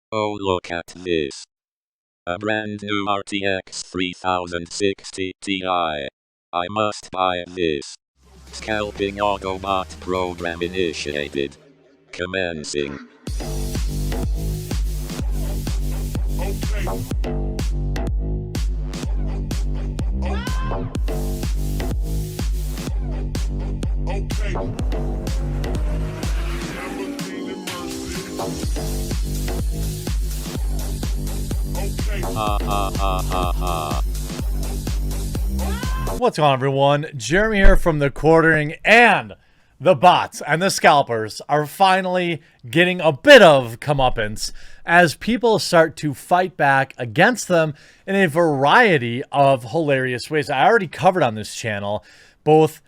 Oh, look at this. A brand new RTX 3060 Ti. I must buy this. Scalping Autobot program initiated. Commencing. Ha ha ha ha ha. What's going on, everyone? Jeremy here from the Quartering, and the bots and the scalpers are finally getting a bit of comeuppance as people start to fight back against them in a variety of hilarious ways. I already covered on this channel both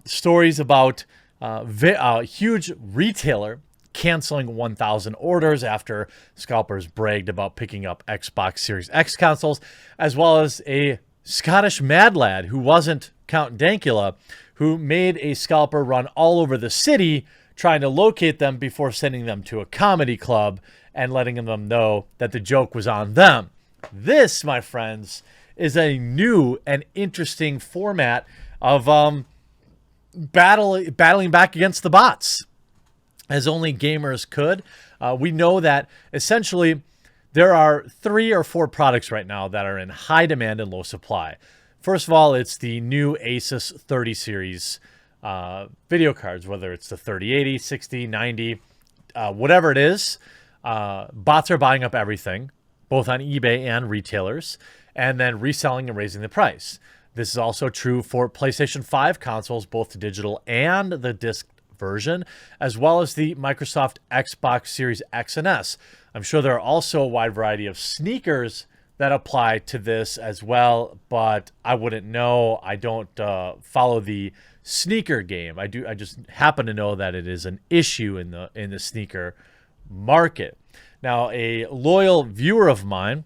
stories about a huge retailer canceling 1,000 orders after scalpers bragged about picking up Xbox Series X consoles, as well as a Scottish mad lad who wasn't Count Dankula, who made a scalper run all over the city trying to locate them before sending them to a comedy club and letting them know that the joke was on them. This, my friends, is a new and interesting format of battling back against the bots, as only gamers could. We know that essentially there are 3 or 4 products right now that are in high demand and low supply. First of all, it's the new Asus 30 series video cards, whether it's the 3080, 60, 90, whatever it is. Bots are buying up everything, both on eBay and retailers, and then reselling and raising the price. This is also true for PlayStation 5 consoles, both the digital and the disc version, as well as the Microsoft Xbox Series X and S. I'm sure there are also a wide variety of sneakers that apply to this as well, but I wouldn't know. I don't follow the sneaker game. I just happen to know that it is an issue in the sneaker market. Now, a loyal viewer of mine,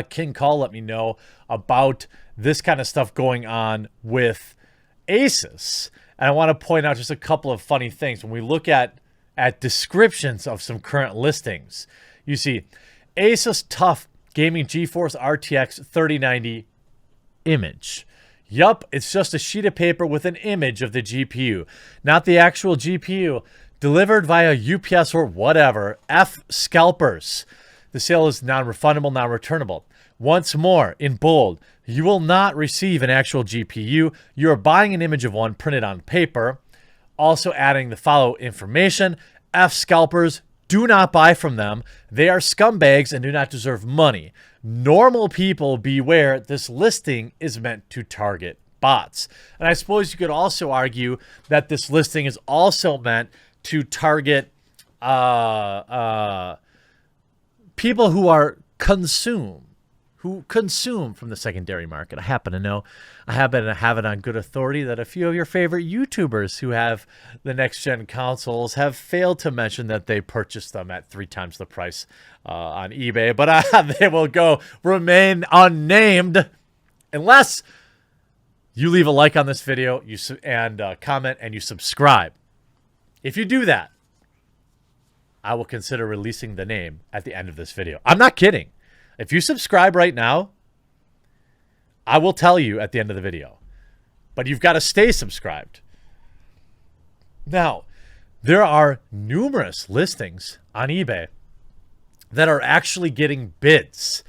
King Call, let me know about this kind of stuff going on with Asus. And I want to point out just a couple of funny things. When we look at descriptions of some current listings, you see Asus TUF Gaming GeForce RTX 3090 image. Yup, it's just a sheet of paper with an image of the GPU, not the actual GPU, delivered via UPS or whatever. F scalpers. The sale is non-refundable, non-returnable. Once more, in bold, you will not receive an actual GPU. You are buying an image of one printed on paper. Also adding the follow information. F scalpers, do not buy from them. They are scumbags and do not deserve money. Normal people beware. This listing is meant to target bots. And I suppose you could also argue that this listing is also meant to target people who consume from the secondary market. I happen to know, I happen to have it on good authority that a few of your favorite YouTubers who have the next-gen consoles have failed to mention that they purchased them at 3 times the price on eBay, but they will remain unnamed unless you leave a like on this video and comment and you subscribe. If you do that, I will consider releasing the name at the end of this video. I'm not kidding. If you subscribe right now, I will tell you at the end of the video. But you've got to stay subscribed. Now, there are numerous listings on eBay that are actually getting bids.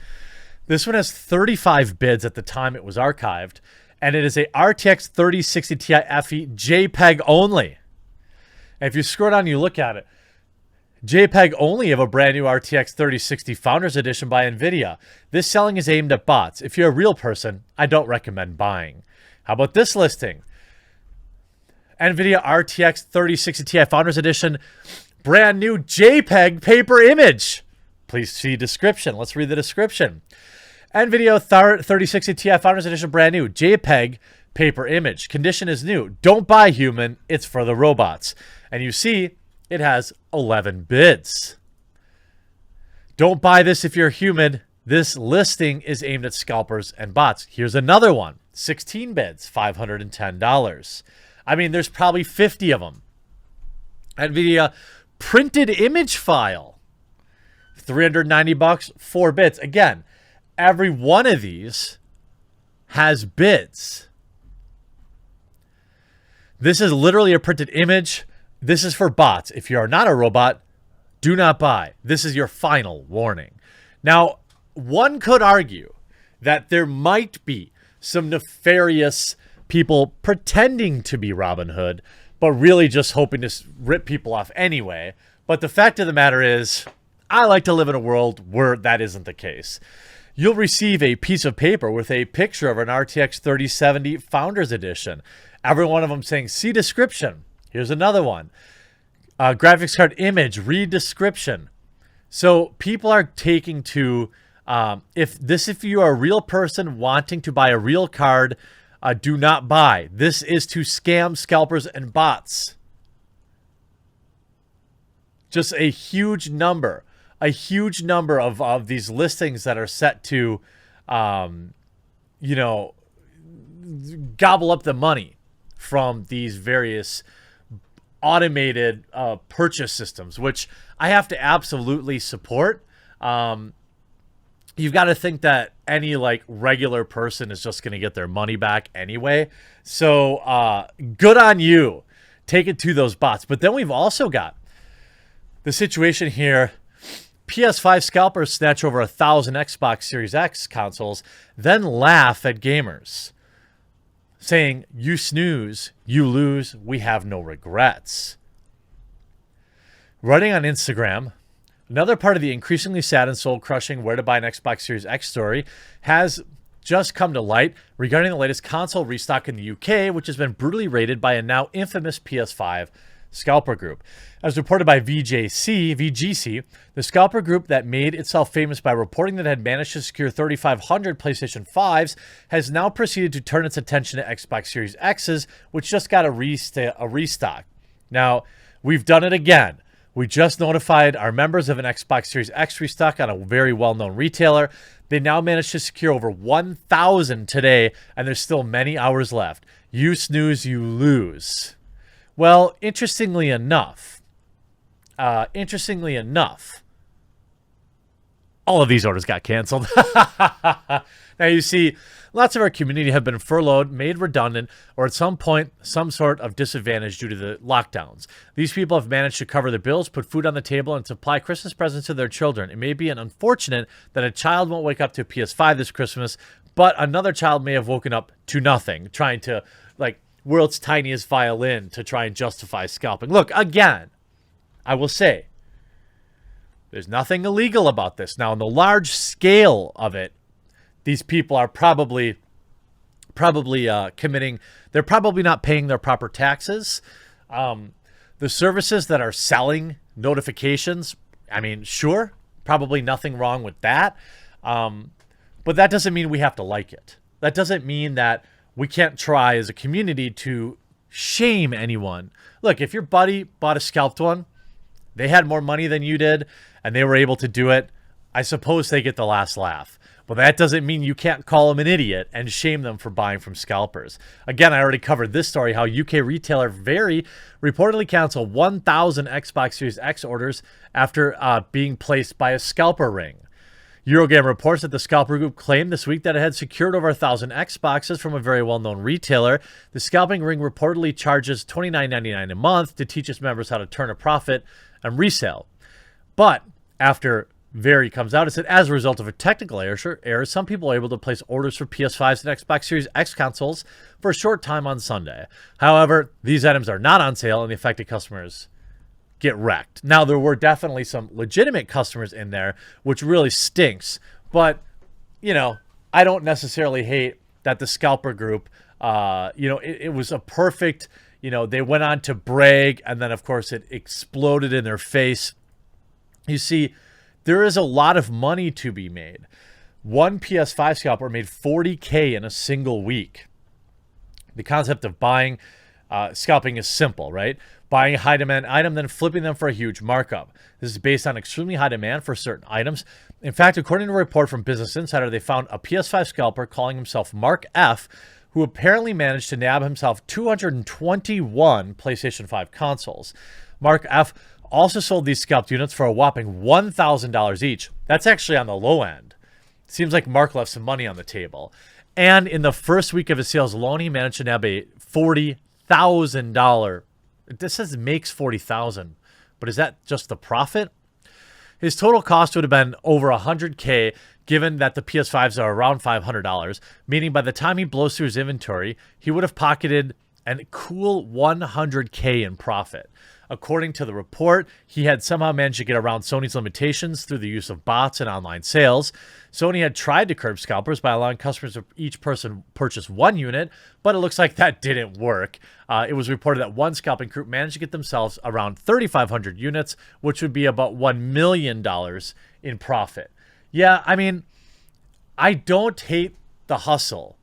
This one has 35 bids at the time it was archived, and it is a RTX 3060 Ti FE JPEG only. And if you scroll down and you look at it, JPEG only of a brand new RTX 3060 Founders Edition by NVIDIA. This selling is aimed at bots. If you're a real person, I don't recommend buying. How about this listing? NVIDIA RTX 3060 Ti Founders Edition, brand new JPEG paper image. Please see description. Let's read the description. NVIDIA 3060 Ti Founders Edition, brand new JPEG paper image. Condition is new. Don't buy, human. It's for the robots. And you see, it has 11 bids. Don't buy this if you're human. This listing is aimed at scalpers and bots. Here's another one. 16 bids, $510. I mean, there's probably 50 of them. NVIDIA printed image file. $390, 4 bids. Again, every one of these has bids. This is literally a printed image. This is for bots. If you are not a robot, do not buy. This is your final warning. Now, one could argue that there might be some nefarious people pretending to be Robinhood, but really just hoping to rip people off anyway. But the fact of the matter is, I like to live in a world where that isn't the case. You'll receive a piece of paper with a picture of an RTX 3070 Founders Edition. Every one of them saying, see description. Here's another one. Graphics card image, read description. So people are taking to, if you are a real person wanting to buy a real card, do not buy. This is to scam scalpers and bots. Just a huge number of these listings that are set to, gobble up the money from these various automated purchase systems, which I have to absolutely support. You've got to think that any regular person is just going to get their money back anyway. So good on you. Take it to those bots. But then we've also got the situation here. PS5 scalpers snatch over 1,000 Xbox Series X consoles, then laugh at gamers, saying, you snooze, you lose, we have no regrets. Running on Instagram, another part of the increasingly sad and soul-crushing where to buy an Xbox Series X story has just come to light regarding the latest console restock in the UK, which has been brutally raided by a now infamous PS5 scalper group. As reported by VGC, the scalper group that made itself famous by reporting that it had managed to secure 3,500 PlayStation 5s has now proceeded to turn its attention to Xbox Series X's, which just got a restock. Now, we've done it again. We just notified our members of an Xbox Series X restock on a very well-known retailer. They now managed to secure over 1,000 today, and there's still many hours left. You snooze, you lose. Well, interestingly enough, all of these orders got canceled. Now, you see, lots of our community have been furloughed, made redundant, or at some point, some sort of disadvantage due to the lockdowns. These people have managed to cover their bills, put food on the table, and supply Christmas presents to their children. It may be unfortunate that a child won't wake up to a PS5 this Christmas, but another child may have woken up to nothing, trying to, world's tiniest violin to try and justify scalping. Look, again, I will say, there's nothing illegal about this. Now, on the large scale of it, these people are probably committing, they're probably not paying their proper taxes. The services that are selling notifications, I mean, sure, probably nothing wrong with that. But that doesn't mean we have to like it. That doesn't mean that we can't try as a community to shame anyone. Look, if your buddy bought a scalped one, they had more money than you did, and they were able to do it, I suppose they get the last laugh. But that doesn't mean you can't call them an idiot and shame them for buying from scalpers. Again, I already covered this story, how UK retailer Very reportedly canceled 1,000 Xbox Series X orders after being placed by a scalper ring. Eurogamer reports that the scalper group claimed this week that it had secured over 1,000 Xboxes from a very well-known retailer. The scalping ring reportedly charges $29.99 a month to teach its members how to turn a profit and resell. But after Very comes out, it said as a result of a technical error, some people are able to place orders for PS5s and Xbox Series X consoles for a short time on Sunday. However, these items are not on sale, and the affected customers get wrecked. Now, there were definitely some legitimate customers in there, which really stinks. But, I don't necessarily hate that the scalper group, it was a perfect, they went on to brag, and then, of course, it exploded in their face. You see, there is a lot of money to be made. One PS5 scalper made $40K in a single week. The concept of buying scalping is simple, right? Buying a high demand item, then flipping them for a huge markup. This is based on extremely high demand for certain items. In fact, according to a report from Business Insider, they found a PS5 scalper calling himself Mark F., who apparently managed to nab himself 221 PlayStation 5 consoles. Mark F. also sold these scalped units for a whopping $1,000 each. That's actually on the low end. Seems like Mark left some money on the table. And in the first week of his sales alone, he managed to nab a $40,000. This says makes $40,000, but is that just the profit? His total cost would have been over $100K, given that the PS5s are around $500, meaning by the time he blows through his inventory, he would have pocketed a cool $100K in profit. According to the report, he had somehow managed to get around Sony's limitations through the use of bots and online sales. Sony had tried to curb scalpers by allowing customers to each person purchase one unit, but it looks like that didn't work. It was reported that one scalping group managed to get themselves around 3,500 units, which would be about $1 million in profit. Yeah, I mean, I don't hate the hustle.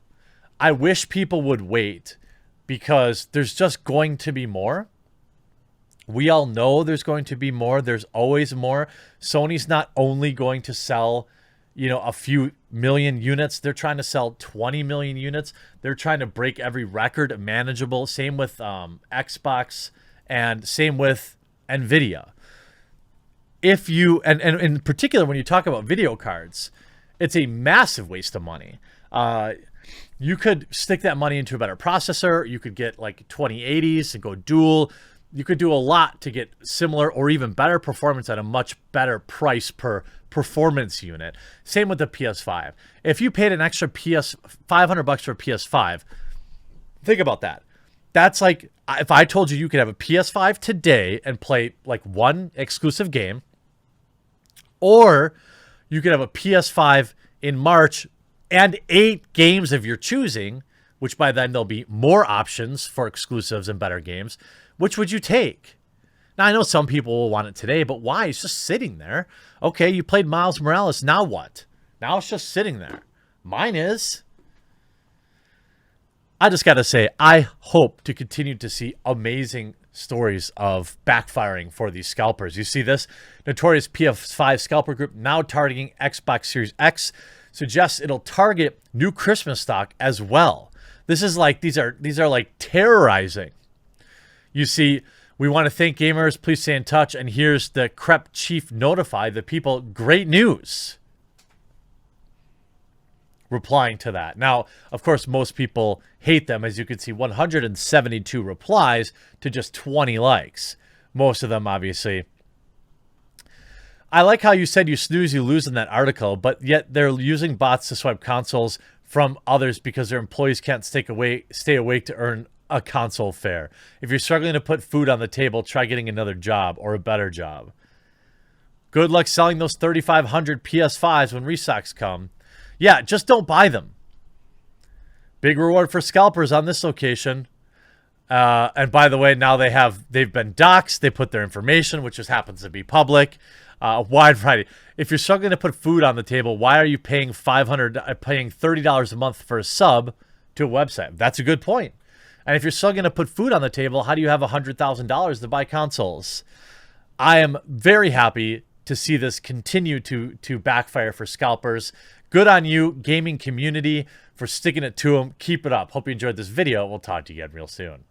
I wish people would wait because there's just going to be more. We all know there's going to be more. There's always more. Sony's not only going to sell, a few million units. They're trying to sell 20 million units. They're trying to break every record manageable. Same with Xbox and same with Nvidia. If you, and in particular, when you talk about video cards, it's a massive waste of money. You could stick that money into a better processor. You could get like 2080s and go dual. You could do a lot to get similar or even better performance at a much better price per performance unit. Same with the PS5. If you paid an extra $500 for a PS5, think about that. That's like if I told you could have a PS5 today and play like one exclusive game, or you could have a PS5 in March and 8 games of your choosing, which by then there'll be more options for exclusives and better games. Which would you take? Now, I know some people will want it today, but why? It's just sitting there. Okay, you played Miles Morales. Now what? Now it's just sitting there. Mine is. I just got to say, I hope to continue to see amazing stories of backfiring for these scalpers. You see this? Notorious PS5 scalper group now targeting Xbox Series X suggests it'll target new Christmas stock as well. This is like, these are like terrorizing. You see, we want to thank gamers. Please stay in touch. And here's the CREP chief notify the people. Great news. Replying to that. Now, of course, most people hate them. As you can see, 172 replies to just 20 likes. Most of them, obviously. I like how you said you snooze, you lose in that article, but yet they're using bots to swipe consoles from others because their employees can't stay awake to earn a console fare. If you're struggling to put food on the table, try getting another job or a better job. Good luck selling those 3,500 PS5s when restocks come. Yeah, just don't buy them. Big reward for scalpers on this location. And by the way, now they've been doxxed. They put their information, which just happens to be public. A wide variety. If you're struggling to put food on the table, why are you paying $30 a month for a sub to a website? That's a good point. And if you're still going to put food on the table, how do you have $100,000 to buy consoles? I am very happy to see this continue to backfire for scalpers. Good on you, gaming community, for sticking it to them. Keep it up. Hope you enjoyed this video. We'll talk to you again real soon.